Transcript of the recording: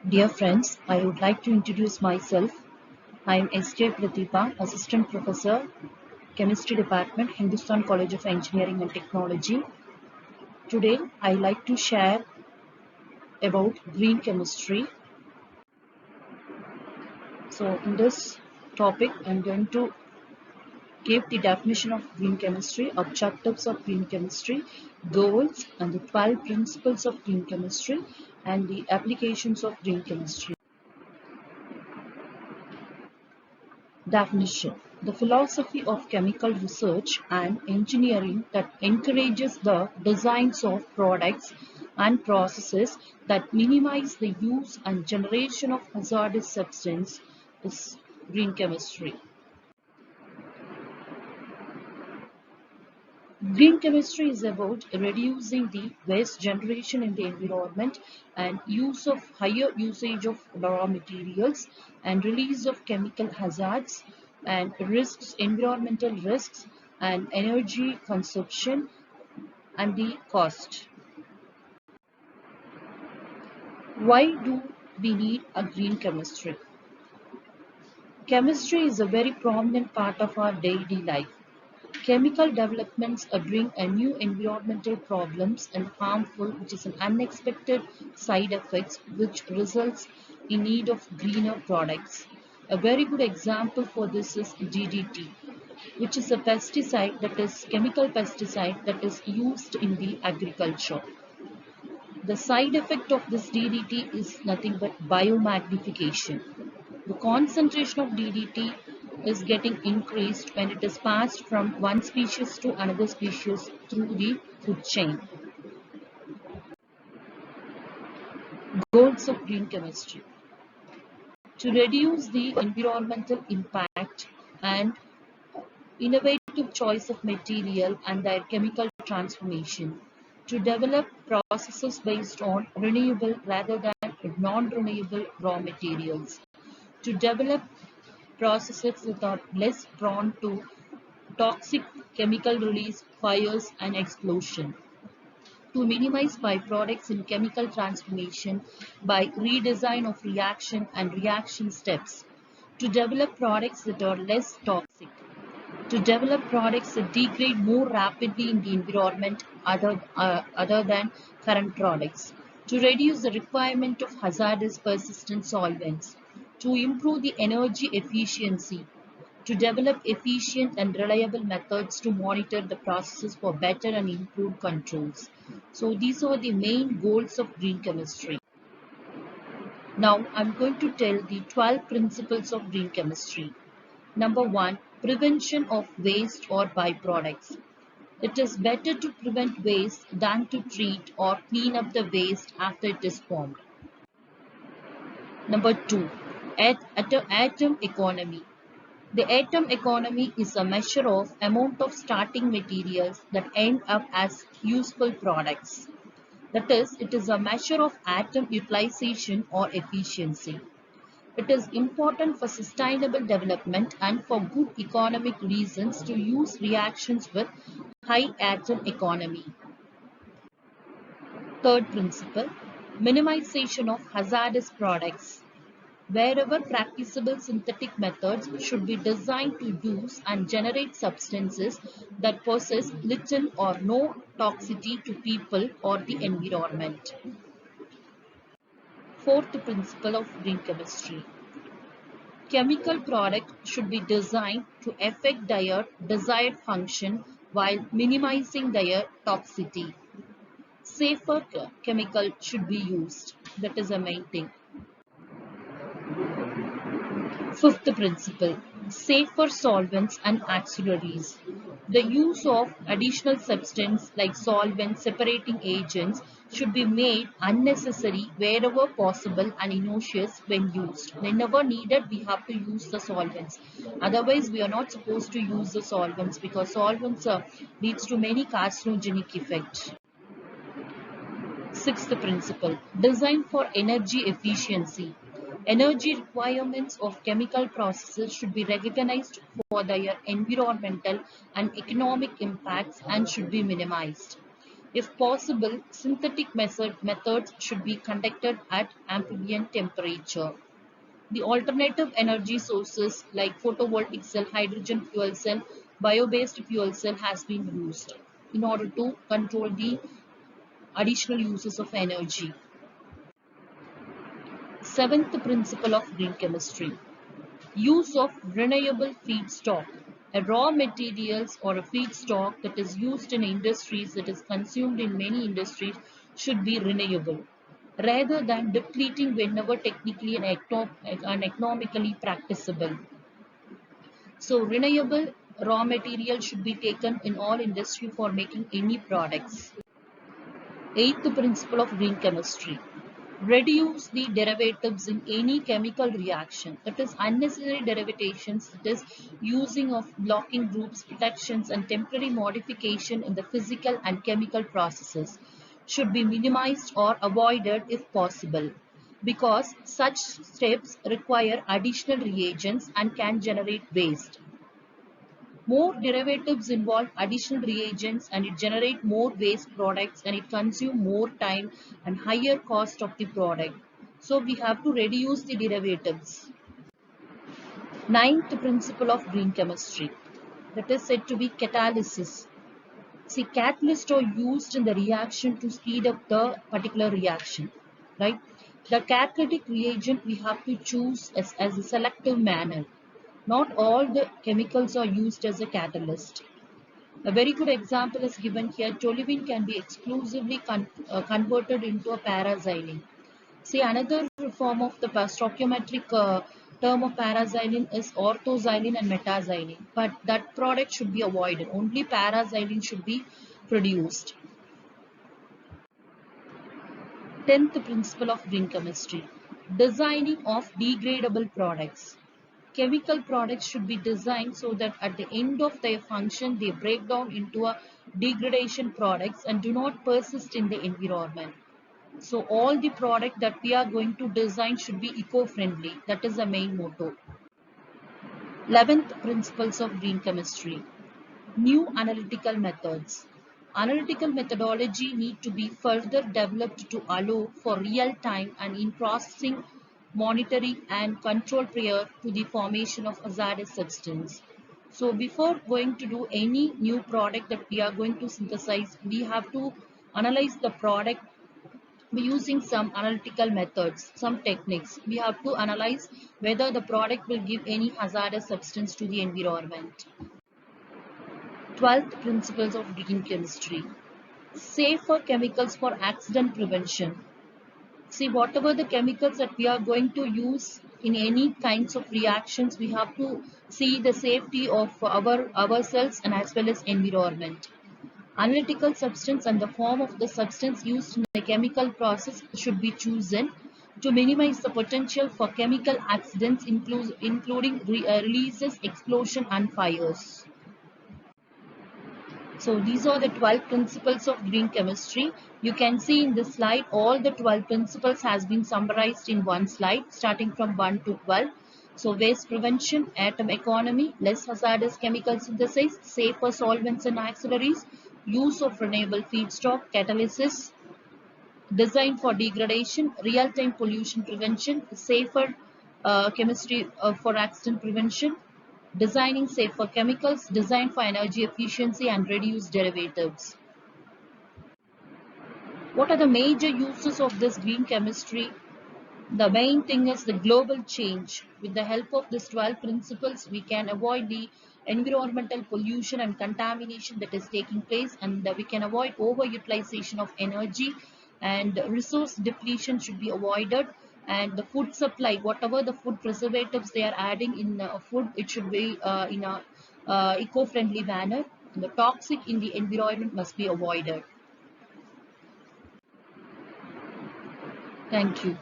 Dear friends, I would like to introduce myself. I am S.J. Pratibha, Assistant Professor, Chemistry Department, Hindustan College of Engineering and Technology. Today, I like to share about green chemistry. So, in this topic, I am going to give the definition of green chemistry, objectives of green chemistry, goals, and the 12 principles of green chemistry, and the applications of green chemistry. Definition: the philosophy of chemical research and engineering that encourages the designs of products and processes that minimize the use and generation of hazardous substances is green chemistry. Green chemistry is about reducing the waste generation in the environment and use of higher usage of raw materials and release of chemical hazards and risks, environmental risks and energy consumption and the cost. Why do we need a green chemistry? Chemistry is a very prominent part of our daily life. Chemical developments bring a new environmental problems and harmful, which is an unexpected side effects, which results in need of greener products. A very good example for this is DDT, which is a pesticide that is chemical pesticide that is used in the agriculture. The side effect of this DDT is nothing but biomagnification. The concentration of DDT is getting increased when it is passed from one species to another species through the food chain. Goals of green chemistry: to reduce the environmental impact and innovative choice of material and their chemical transformation, to develop processes based on renewable rather than non-renewable raw materials, to develop processes that are less prone to toxic chemical release, fires and explosion, to minimize byproducts in chemical transformation by redesign of reaction and reaction steps, to develop products that are less toxic, to develop products that degrade more rapidly in the environment other than current products, to reduce the requirement of hazardous persistent solvents, to improve the energy efficiency, to develop efficient and reliable methods to monitor the processes for better and improved controls. So these are the main goals of green chemistry. Now I'm going to tell the 12 principles of green chemistry. Number 1, prevention of waste or byproducts. It is better to prevent waste than to treat or clean up the waste after it is formed. Number 2, atom economy. The atom economy is a measure of amount of starting materials that end up as useful products. That is, it is a measure of atom utilization or efficiency. It is important for sustainable development and for good economic reasons to use reactions with high atom economy. Third principle, minimization of hazardous products. Wherever practicable, synthetic methods should be designed to use and generate substances that possess little or no toxicity to people or the environment. Fourth principle of green chemistry. Chemical product should be designed to effect their desired function while minimizing their toxicity. Safer chemical should be used. That is the main thing. Fifth principle, safer solvents and auxiliaries. The use of additional substance like solvents, separating agents should be made unnecessary wherever possible and innocuous when used. Whenever needed, we have to use the solvents. Otherwise, we are not supposed to use the solvents because solvents leads to many carcinogenic effects. Sixth principle, design for energy efficiency. Energy requirements of chemical processes should be recognized for their environmental and economic impacts and should be minimized. If possible, synthetic methods should be conducted at ambient temperature. The alternative energy sources like photovoltaic cell, hydrogen fuel cell, bio-based fuel cell has been used in order to control the additional uses of energy. Seventh principle of green chemistry. Use of renewable feedstock. A raw materials or a feedstock that is used in industries, that is consumed in many industries, should be renewable rather than depleting whenever technically and economically practicable. So renewable raw material should be taken in all industry for making any products. Eighth principle of green chemistry. Reduce the derivatives in any chemical reaction. That is unnecessary derivations, that is using of blocking groups, protections and temporary modification in the physical and chemical processes should be minimized or avoided if possible, because such steps require additional reagents and can generate waste. More derivatives involve additional reagents and it generate more waste products and it consume more time and higher cost of the product. So we have to reduce the derivatives. Ninth principle of green chemistry, that is said to be catalysis. See, catalysts are used in the reaction to speed up the particular reaction, right? The catalytic reagent we have to choose as a selective manner. Not all the chemicals are used as a catalyst. A very good example is given here. Toluene can be exclusively converted into a paraxylene. See, another form of the stoichiometric term of paraxylene is orthoxylene and metaxylene. But that product should be avoided. Only paraxylene should be produced. 10th principle of green chemistry. Designing of degradable products. Chemical products should be designed so that at the end of their function they break down into a degradation products and do not persist in the environment. So all the product that we are going to design should be eco-friendly. That is the main motto. 11th principles of green chemistry. New analytical methods. Analytical methodology need to be further developed to allow for real-time and in-processing monitoring and control prior to the formation of hazardous substance. So before going to do any new product that we are going to synthesize, we have to analyze the product using some analytical methods, some techniques. We have to analyze whether the product will give any hazardous substance to the environment. 12th principles of green chemistry. Safer chemicals for accident prevention. See, whatever the chemicals that we are going to use in any kinds of reactions, we have to see the safety of ourselves and as well as environment. Analytical substance and the form of the substance used in the chemical process should be chosen to minimize the potential for chemical accidents, including releases, explosion and fires. So these are the 12 principles of green chemistry. You can see in this slide all the 12 principles has been summarized in one slide starting from 1 to 12. So waste prevention, atom economy, less hazardous chemical synthesis, safer solvents and auxiliaries, use of renewable feedstock, catalysis, design for degradation, real-time pollution prevention, safer chemistry for accident prevention, designing safer chemicals, design for energy efficiency and reduce derivatives. What are the major uses of this green chemistry? The main thing is the global change. With the help of these 12 principles, we can avoid the environmental pollution and contamination that is taking place, and we can avoid overutilization of energy, and resource depletion should be avoided, and the food supply, whatever the food preservatives they are adding in food, it should be in a eco-friendly manner. And the toxic in the environment must be avoided. Thank you.